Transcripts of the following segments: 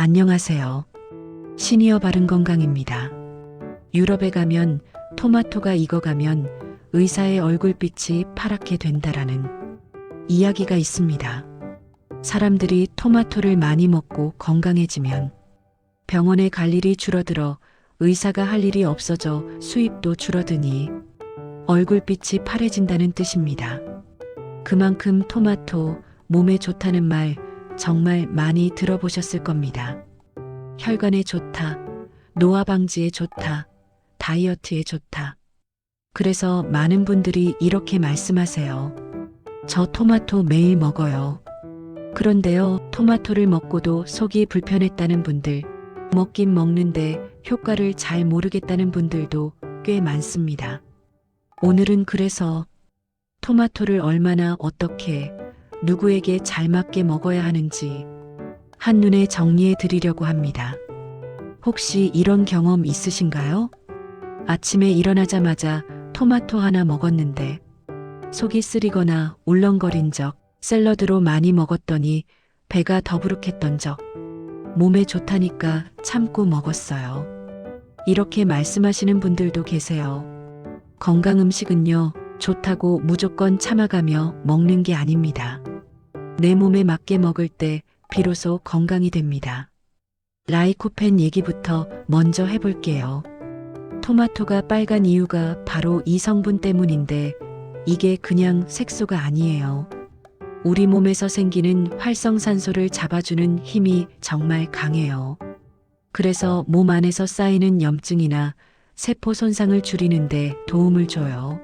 안녕하세요. 시니어 바른건강입니다. 유럽에 가면 토마토가 익어가면 의사의 얼굴빛이 파랗게 된다라는 이야기가 있습니다. 사람들이 토마토를 많이 먹고 건강해지면 병원에 갈 일이 줄어들어 의사가 할 일이 없어져 수입도 줄어드니 얼굴빛이 파래진다는 뜻입니다. 그만큼 토마토 몸에 좋다는 말 정말 많이 들어보셨을 겁니다. 혈관에 좋다, 노화 방지에 좋다, 다이어트에 좋다. 그래서 많은 분들이 이렇게 말씀하세요. 저 토마토 매일 먹어요. 그런데요, 토마토를 먹고도 속이 불편했다는 분들, 먹긴 먹는데 효과를 잘 모르겠다는 분들도 꽤 많습니다. 오늘은 그래서 토마토를 얼마나 어떻게 누구에게 잘 맞게 먹어야 하는지 한눈에 정리해 드리려고 합니다. 혹시 이런 경험 있으신가요? 아침에 일어나자마자 토마토 하나 먹었는데 속이 쓰리거나 울렁거린 적, 샐러드로 많이 먹었더니 배가 더부룩했던 적, 몸에 좋다니까 참고 먹었어요. 이렇게 말씀하시는 분들도 계세요. 건강 음식은요, 좋다고 무조건 참아가며 먹는 게 아닙니다. 내 몸에 맞게 먹을 때 비로소 건강이 됩니다. 라이코펜 얘기부터 먼저 해볼게요. 토마토가 빨간 이유가 바로 이 성분 때문인데 이게 그냥 색소가 아니에요. 우리 몸에서 생기는 활성산소를 잡아주는 힘이 정말 강해요. 그래서 몸 안에서 쌓이는 염증이나 세포 손상을 줄이는데 도움을 줘요.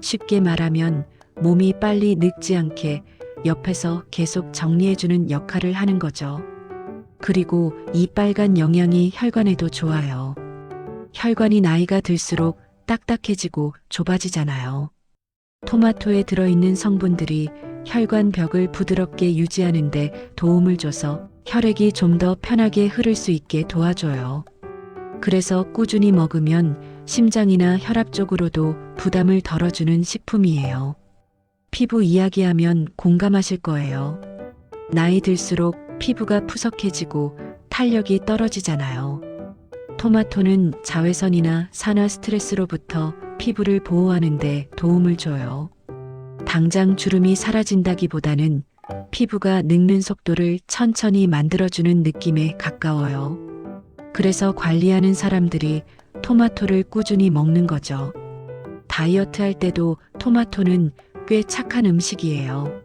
쉽게 말하면 몸이 빨리 늙지 않게 옆에서 계속 정리해주는 역할을 하는 거죠. 그리고 이 빨간 영양이 혈관에도 좋아요. 혈관이 나이가 들수록 딱딱해지고 좁아지잖아요. 토마토에 들어있는 성분들이 혈관 벽을 부드럽게 유지하는데 도움을 줘서 혈액이 좀 더 편하게 흐를 수 있게 도와줘요. 그래서 꾸준히 먹으면 심장이나 혈압 쪽으로도 부담을 덜어주는 식품이에요. 피부 이야기하면 공감하실 거예요. 나이 들수록 피부가 푸석해지고 탄력이 떨어지잖아요. 토마토는 자외선이나 산화 스트레스로부터 피부를 보호하는데 도움을 줘요. 당장 주름이 사라진다기보다는 피부가 늙는 속도를 천천히 만들어주는 느낌에 가까워요. 그래서 관리하는 사람들이 토마토를 꾸준히 먹는 거죠. 다이어트 할 때도 토마토는 꽤 착한 음식이에요.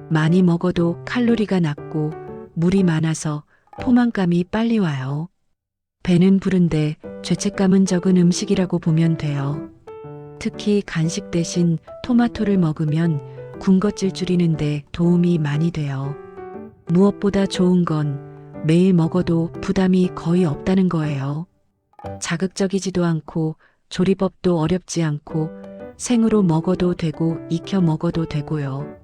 많이 먹어도 칼로리가 낮고 물이 많아서 포만감이 빨리 와요. 배는 부른데 죄책감은 적은 음식이라고 보면 돼요. 특히 간식 대신 토마토를 먹으면 군것질 줄이는데 도움이 많이 돼요. 무엇보다 좋은 건 매일 먹어도 부담이 거의 없다는 거예요. 자극적이지도 않고 조리법도 어렵지 않고 생으로 먹어도 되고 익혀 먹어도 되고요.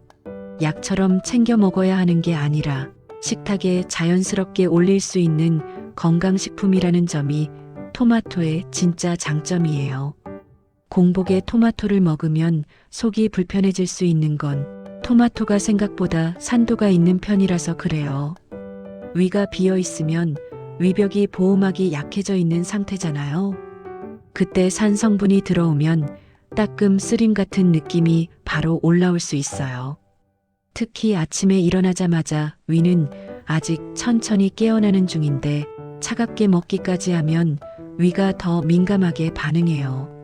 약처럼 챙겨 먹어야 하는 게 아니라 식탁에 자연스럽게 올릴 수 있는 건강식품이라는 점이 토마토의 진짜 장점이에요. 공복에 토마토를 먹으면 속이 불편해질 수 있는 건 토마토가 생각보다 산도가 있는 편이라서 그래요. 위가 비어 있으면 위벽이 보호막이 약해져 있는 상태잖아요. 그때 산 성분이 들어오면 따끔 쓰림 같은 느낌이 바로 올라올 수 있어요. 특히 아침에 일어나자마자 위는 아직 천천히 깨어나는 중인데 차갑게 먹기까지 하면 위가 더 민감하게 반응해요.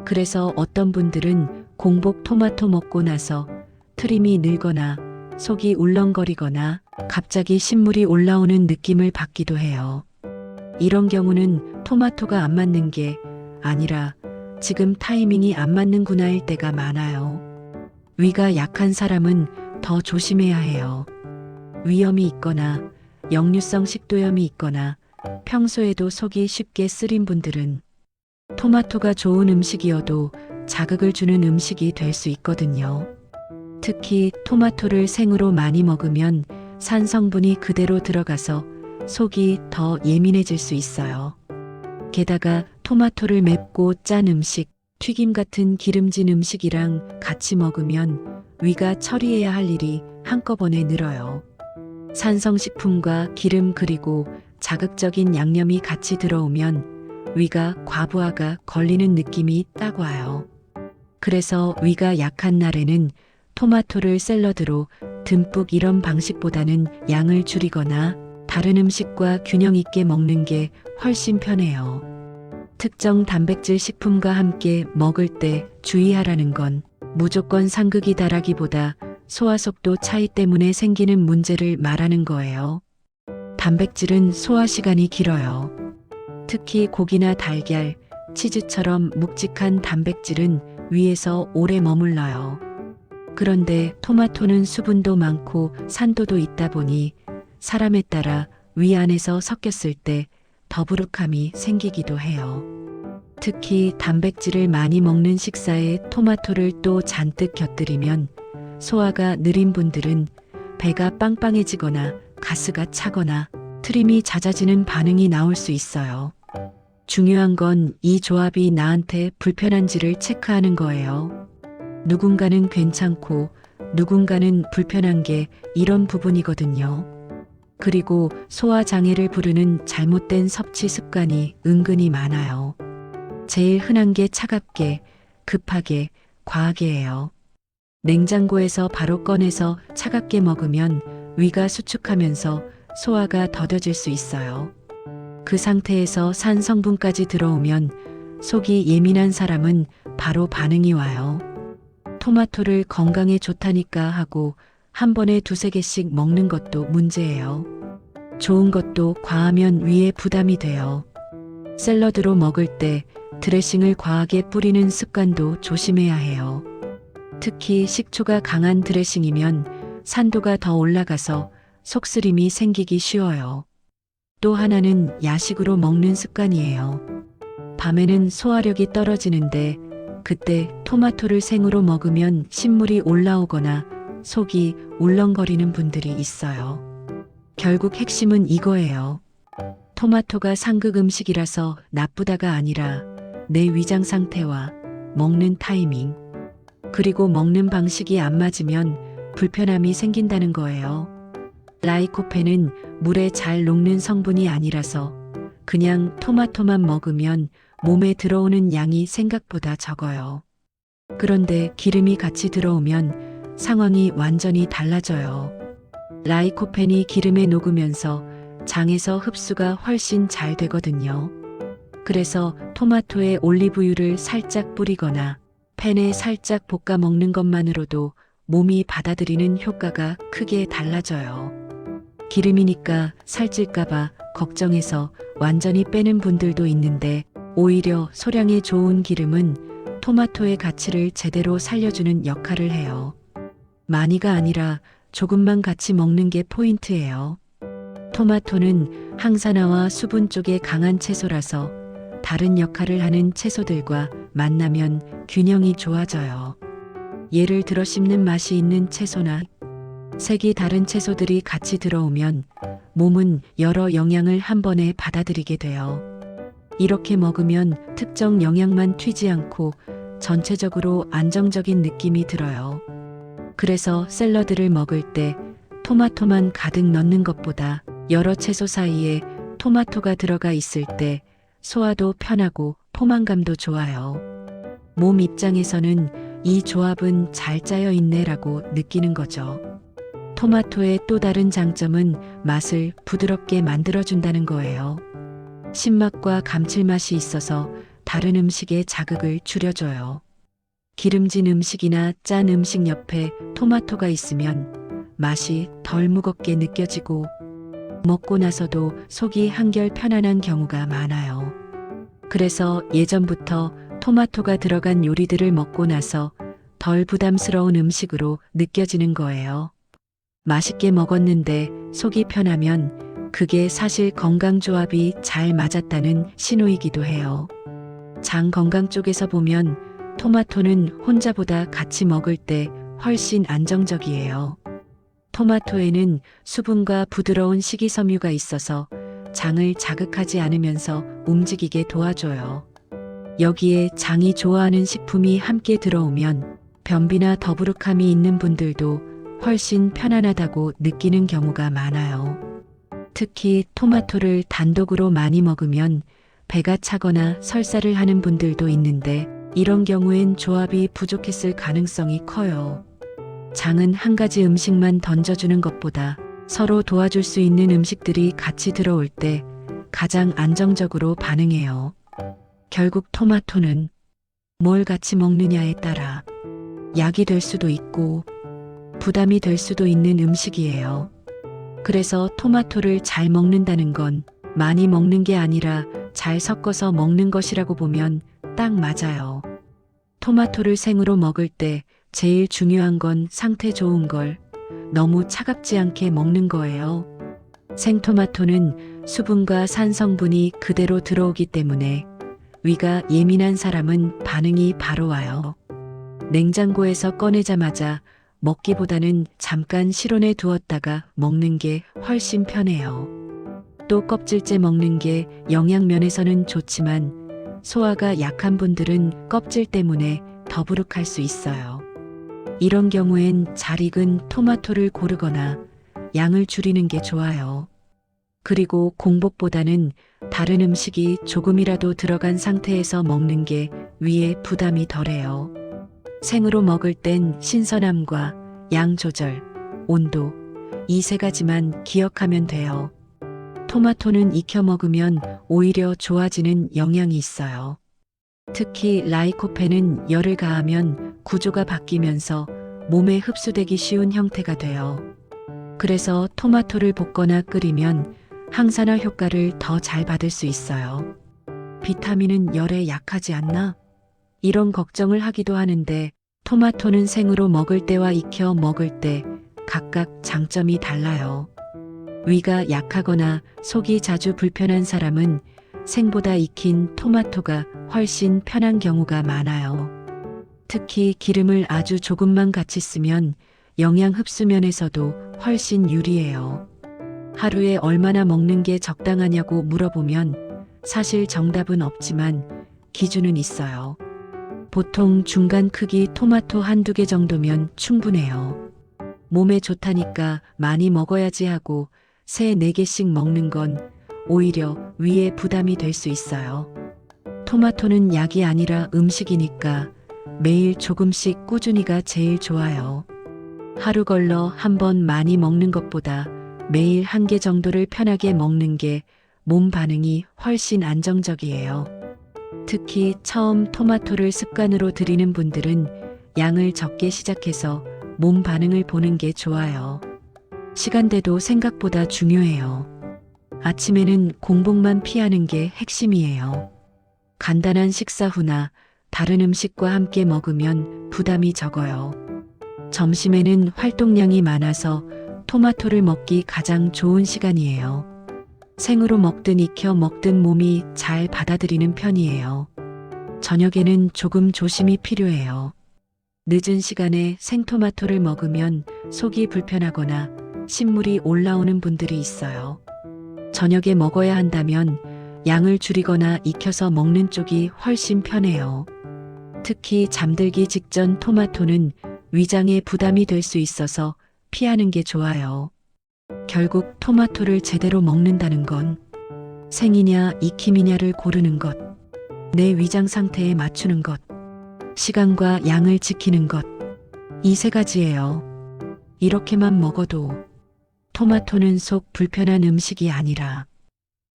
그래서 어떤 분들은 공복 토마토 먹고 나서 트림이 늘거나 속이 울렁거리거나 갑자기 신물이 올라오는 느낌을 받기도 해요. 이런 경우는 토마토가 안 맞는 게 아니라 지금 타이밍이 안 맞는구나일 때가 많아요. 위가 약한 사람은 더 조심해야 해요. 위염이 있거나 역류성 식도염이 있거나 평소에도 속이 쉽게 쓰린 분들은 토마토가 좋은 음식이어도 자극을 주는 음식이 될 수 있거든요. 특히 토마토를 생으로 많이 먹으면 산 성분이 그대로 들어가서 속이 더 예민해질 수 있어요. 게다가 토마토를 맵고 짠 음식, 튀김 같은 기름진 음식이랑 같이 먹으면 위가 처리해야 할 일이 한꺼번에 늘어요. 산성식품과 기름 그리고 자극적인 양념이 같이 들어오면 위가 과부하가 걸리는 느낌이 딱 와요. 그래서 위가 약한 날에는 토마토를 샐러드로 듬뿍 이런 방식보다는 양을 줄이거나 다른 음식과 균형 있게 먹는 게 훨씬 편해요. 특정 단백질 식품과 함께 먹을 때 주의하라는 건 무조건 상극이다라기보다 소화 속도 차이 때문에 생기는 문제를 말하는 거예요. 단백질은 소화 시간이 길어요. 특히 고기나 달걀, 치즈처럼 묵직한 단백질은 위에서 오래 머물러요. 그런데 토마토는 수분도 많고 산도도 있다 보니 사람에 따라 위 안에서 섞였을 때 더부룩함이 생기기도 해요. 특히 단백질을 많이 먹는 식사에 토마토를 또 잔뜩 곁들이면 소화가 느린 분들은 배가 빵빵해지거나 가스가 차거나 트림이 잦아지는 반응이 나올 수 있어요. 중요한 건 이 조합이 나한테 불편한지를 체크하는 거예요. 누군가는 괜찮고 누군가는 불편한 게 이런 부분이거든요. 그리고 소화장애를 부르는 잘못된 섭취 습관이 은근히 많아요. 제일 흔한 게 차갑게, 급하게, 과하게예요. 냉장고에서 바로 꺼내서 차갑게 먹으면 위가 수축하면서 소화가 더뎌질 수 있어요. 그 상태에서 산 성분까지 들어오면 속이 예민한 사람은 바로 반응이 와요. 토마토를 건강에 좋다니까 하고 한 번에 2~3개씩 먹는 것도 문제예요. 좋은 것도 과하면 위에 부담이 돼요. 샐러드로 먹을 때 드레싱을 과하게 뿌리는 습관도 조심해야 해요. 특히 식초가 강한 드레싱이면 산도가 더 올라가서 속쓰림이 생기기 쉬워요. 또 하나는 야식으로 먹는 습관이에요. 밤에는 소화력이 떨어지는데 그때 토마토를 생으로 먹으면 신물이 올라오거나 속이 울렁거리는 분들이 있어요. 결국 핵심은 이거예요. 토마토가 상극 음식이라서 나쁘다가 아니라 내 위장 상태와 먹는 타이밍, 그리고 먹는 방식이 안 맞으면 불편함이 생긴다는 거예요. 라이코펜은 물에 잘 녹는 성분이 아니라서 그냥 토마토만 먹으면 몸에 들어오는 양이 생각보다 적어요. 그런데 기름이 같이 들어오면 상황이 완전히 달라져요. 라이코펜이 기름에 녹으면서 장에서 흡수가 훨씬 잘 되거든요. 그래서 토마토에 올리브유를 살짝 뿌리거나 팬에 살짝 볶아 먹는 것만으로도 몸이 받아들이는 효과가 크게 달라져요. 기름이니까 살찔까봐 걱정해서 완전히 빼는 분들도 있는데 오히려 소량의 좋은 기름은 토마토의 가치를 제대로 살려주는 역할을 해요. 많이가 아니라 조금만 같이 먹는 게 포인트예요. 토마토는 항산화와 수분 쪽에 강한 채소라서 다른 역할을 하는 채소들과 만나면 균형이 좋아져요. 예를 들어 씹는 맛이 있는 채소나 색이 다른 채소들이 같이 들어오면 몸은 여러 영양을 한 번에 받아들이게 돼요. 이렇게 먹으면 특정 영양만 튀지 않고 전체적으로 안정적인 느낌이 들어요. 그래서 샐러드를 먹을 때 토마토만 가득 넣는 것보다 여러 채소 사이에 토마토가 들어가 있을 때 소화도 편하고 포만감도 좋아요. 몸 입장에서는 이 조합은 잘 짜여 있네라고 느끼는 거죠. 토마토의 또 다른 장점은 맛을 부드럽게 만들어준다는 거예요. 신맛과 감칠맛이 있어서 다른 음식의 자극을 줄여줘요. 기름진 음식이나 짠 음식 옆에 토마토가 있으면 맛이 덜 무겁게 느껴지고 먹고 나서도 속이 한결 편안한 경우가 많아요. 그래서 예전부터 토마토가 들어간 요리들을 먹고 나서 덜 부담스러운 음식으로 느껴지는 거예요. 맛있게 먹었는데 속이 편하면 그게 사실 건강조합이 잘 맞았다는 신호이기도 해요. 장 건강 쪽에서 보면 토마토는 혼자보다 같이 먹을 때 훨씬 안정적이에요. 토마토에는 수분과 부드러운 식이섬유가 있어서 장을 자극하지 않으면서 움직이게 도와줘요. 여기에 장이 좋아하는 식품이 함께 들어오면 변비나 더부룩함이 있는 분들도 훨씬 편안하다고 느끼는 경우가 많아요. 특히 토마토를 단독으로 많이 먹으면 배가 차거나 설사를 하는 분들도 있는데 이런 경우엔 조합이 부족했을 가능성이 커요. 장은 한 가지 음식만 던져주는 것보다 서로 도와줄 수 있는 음식들이 같이 들어올 때 가장 안정적으로 반응해요. 결국 토마토는 뭘 같이 먹느냐에 따라 약이 될 수도 있고 부담이 될 수도 있는 음식이에요. 그래서 토마토를 잘 먹는다는 건 많이 먹는 게 아니라 잘 섞어서 먹는 것이라고 보면 딱 맞아요. 토마토를 생으로 먹을 때 제일 중요한 건 상태 좋은 걸 너무 차갑지 않게 먹는 거예요. 생토마토는 수분과 산 성분이 그대로 들어오기 때문에 위가 예민한 사람은 반응이 바로 와요. 냉장고에서 꺼내자마자 먹기보다는 잠깐 실온에 두었다가 먹는 게 훨씬 편해요. 또 껍질째 먹는 게 영양면에서는 좋지만 소화가 약한 분들은 껍질 때문에 더부룩할 수 있어요. 이런 경우엔 잘 익은 토마토를 고르거나 양을 줄이는 게 좋아요. 그리고 공복보다는 다른 음식이 조금이라도 들어간 상태에서 먹는 게 위에 부담이 덜해요. 생으로 먹을 땐 신선함과 양 조절, 온도, 이 세 가지만 기억하면 돼요. 토마토는 익혀 먹으면 오히려 좋아지는 영향이 있어요. 특히 라이코펜은 열을 가하면 구조가 바뀌면서 몸에 흡수되기 쉬운 형태가 돼요. 그래서 토마토를 볶거나 끓이면 항산화 효과를 더 잘 받을 수 있어요. 비타민은 열에 약하지 않나? 이런 걱정을 하기도 하는데 토마토는 생으로 먹을 때와 익혀 먹을 때 각각 장점이 달라요. 위가 약하거나 속이 자주 불편한 사람은 생보다 익힌 토마토가 훨씬 편한 경우가 많아요. 특히 기름을 아주 조금만 같이 쓰면 영양 흡수 면에서도 훨씬 유리해요. 하루에 얼마나 먹는 게 적당하냐고 물어보면 사실 정답은 없지만 기준은 있어요. 보통 중간 크기 토마토 한두 개 정도면 충분해요. 몸에 좋다니까 많이 먹어야지 하고 3, 4개씩 먹는 건 오히려 위에 부담이 될 수 있어요. 토마토는 약이 아니라 음식이니까 매일 조금씩 꾸준히가 제일 좋아요. 하루 걸러 한 번 많이 먹는 것보다 매일 1개 정도를 편하게 먹는 게 몸 반응이 훨씬 안정적이에요. 특히 처음 토마토를 습관으로 들이는 분들은 양을 적게 시작해서 몸 반응을 보는 게 좋아요. 시간대도 생각보다 중요해요. 아침에는 공복만 피하는 게 핵심이에요. 간단한 식사 후나 다른 음식과 함께 먹으면 부담이 적어요. 점심에는 활동량이 많아서 토마토를 먹기 가장 좋은 시간이에요. 생으로 먹든 익혀 먹든 몸이 잘 받아들이는 편이에요. 저녁에는 조금 조심이 필요해요. 늦은 시간에 생토마토를 먹으면 속이 불편하거나 신물이 올라오는 분들이 있어요. 저녁에 먹어야 한다면 양을 줄이거나 익혀서 먹는 쪽이 훨씬 편해요. 특히 잠들기 직전 토마토는 위장에 부담이 될 수 있어서 피하는 게 좋아요. 결국 토마토를 제대로 먹는다는 건 생이냐 익힘이냐를 고르는 것, 내 위장 상태에 맞추는 것, 시간과 양을 지키는 것, 이 3가지예요. 이렇게만 먹어도 토마토는 속 불편한 음식이 아니라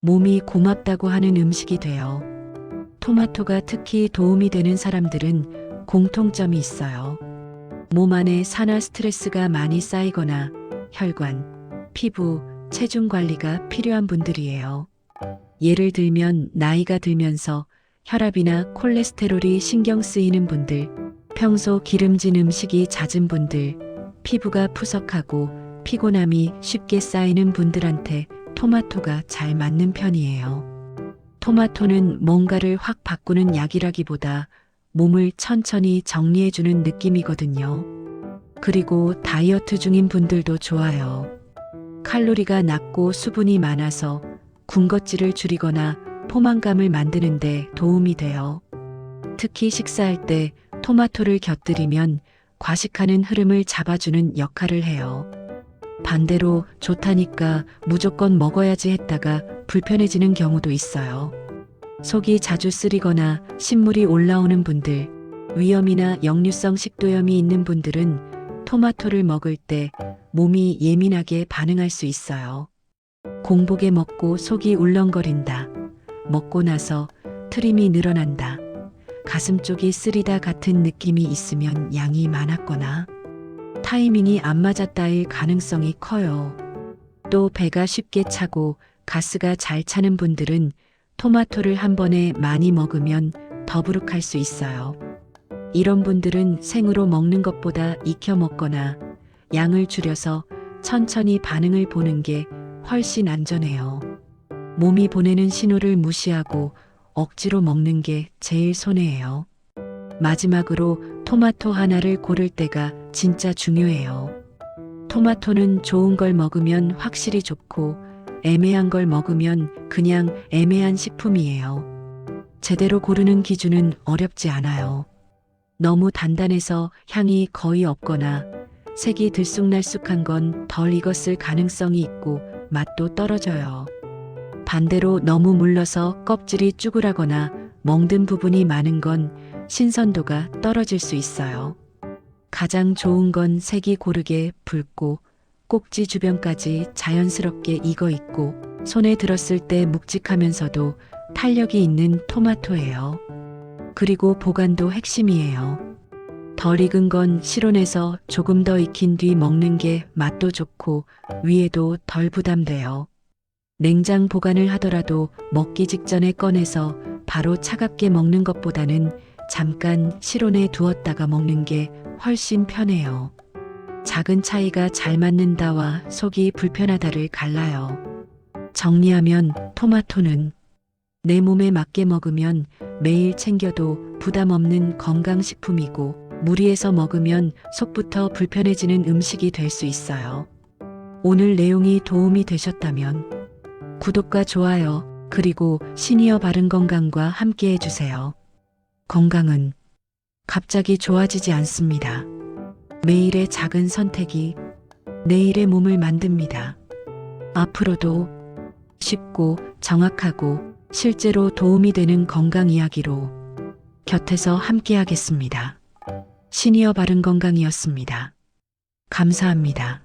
몸이 고맙다고 하는 음식이 돼요. 토마토가 특히 도움이 되는 사람들은 공통점이 있어요. 몸 안에 산화 스트레스가 많이 쌓이거나 혈관, 피부, 체중 관리가 필요한 분들이에요. 예를 들면 나이가 들면서 혈압이나 콜레스테롤이 신경 쓰이는 분들, 평소 기름진 음식이 잦은 분들, 피부가 푸석하고 피곤함이 쉽게 쌓이는 분들한테 토마토가 잘 맞는 편이에요. 토마토는 뭔가를 확 바꾸는 약이라기보다 몸을 천천히 정리해주는 느낌이거든요. 그리고 다이어트 중인 분들도 좋아요. 칼로리가 낮고 수분이 많아서 군것질을 줄이거나 포만감을 만드는 데 도움이 돼요. 특히 식사할 때 토마토를 곁들이면 과식하는 흐름을 잡아주는 역할을 해요. 반대로 좋다니까 무조건 먹어야지 했다가 불편해지는 경우도 있어요. 속이 자주 쓰리거나 신물이 올라오는 분들, 위염이나 역류성 식도염이 있는 분들은 토마토를 먹을 때 몸이 예민하게 반응할 수 있어요. 공복에 먹고 속이 울렁거린다. 먹고 나서 트림이 늘어난다. 가슴 쪽이 쓰리다 같은 느낌이 있으면 양이 많았거나 타이밍이 안 맞았다일 가능성이 커요. 또 배가 쉽게 차고 가스가 잘 차는 분들은 토마토를 한 번에 많이 먹으면 더부룩할 수 있어요. 이런 분들은 생으로 먹는 것보다 익혀 먹거나 양을 줄여서 천천히 반응을 보는 게 훨씬 안전해요. 몸이 보내는 신호를 무시하고 억지로 먹는 게 제일 손해예요. 마지막으로 토마토 하나를 고를 때가 진짜 중요해요. 토마토는 좋은 걸 먹으면 확실히 좋고 애매한 걸 먹으면 그냥 애매한 식품이에요. 제대로 고르는 기준은 어렵지 않아요. 너무 단단해서 향이 거의 없거나 색이 들쑥날쑥한 건 덜 익었을 가능성이 있고 맛도 떨어져요. 반대로 너무 물러서 껍질이 쭈글하거나 멍든 부분이 많은 건 신선도가 떨어질 수 있어요. 가장 좋은 건 색이 고르게 붉고 꼭지 주변까지 자연스럽게 익어 있고 손에 들었을 때 묵직하면서도 탄력이 있는 토마토예요. 그리고 보관도 핵심이에요. 덜 익은 건 실온에서 조금 더 익힌 뒤 먹는 게 맛도 좋고 위에도 덜 부담돼요. 냉장 보관을 하더라도 먹기 직전에 꺼내서 바로 차갑게 먹는 것보다는 잠깐 실온에 두었다가 먹는 게 훨씬 편해요. 작은 차이가 잘 맞는다와 속이 불편하다를 갈라요. 정리하면 토마토는 내 몸에 맞게 먹으면 매일 챙겨도 부담 없는 건강식품이고 무리해서 먹으면 속부터 불편해지는 음식이 될 수 있어요. 오늘 내용이 도움이 되셨다면 구독과 좋아요 그리고 시니어 바른건강과 함께 해주세요. 건강은 갑자기 좋아지지 않습니다. 매일의 작은 선택이 내일의 몸을 만듭니다. 앞으로도 쉽고 정확하고 실제로 도움이 되는 건강 이야기로 곁에서 함께 하겠습니다. 시니어 바른건강이었습니다. 감사합니다.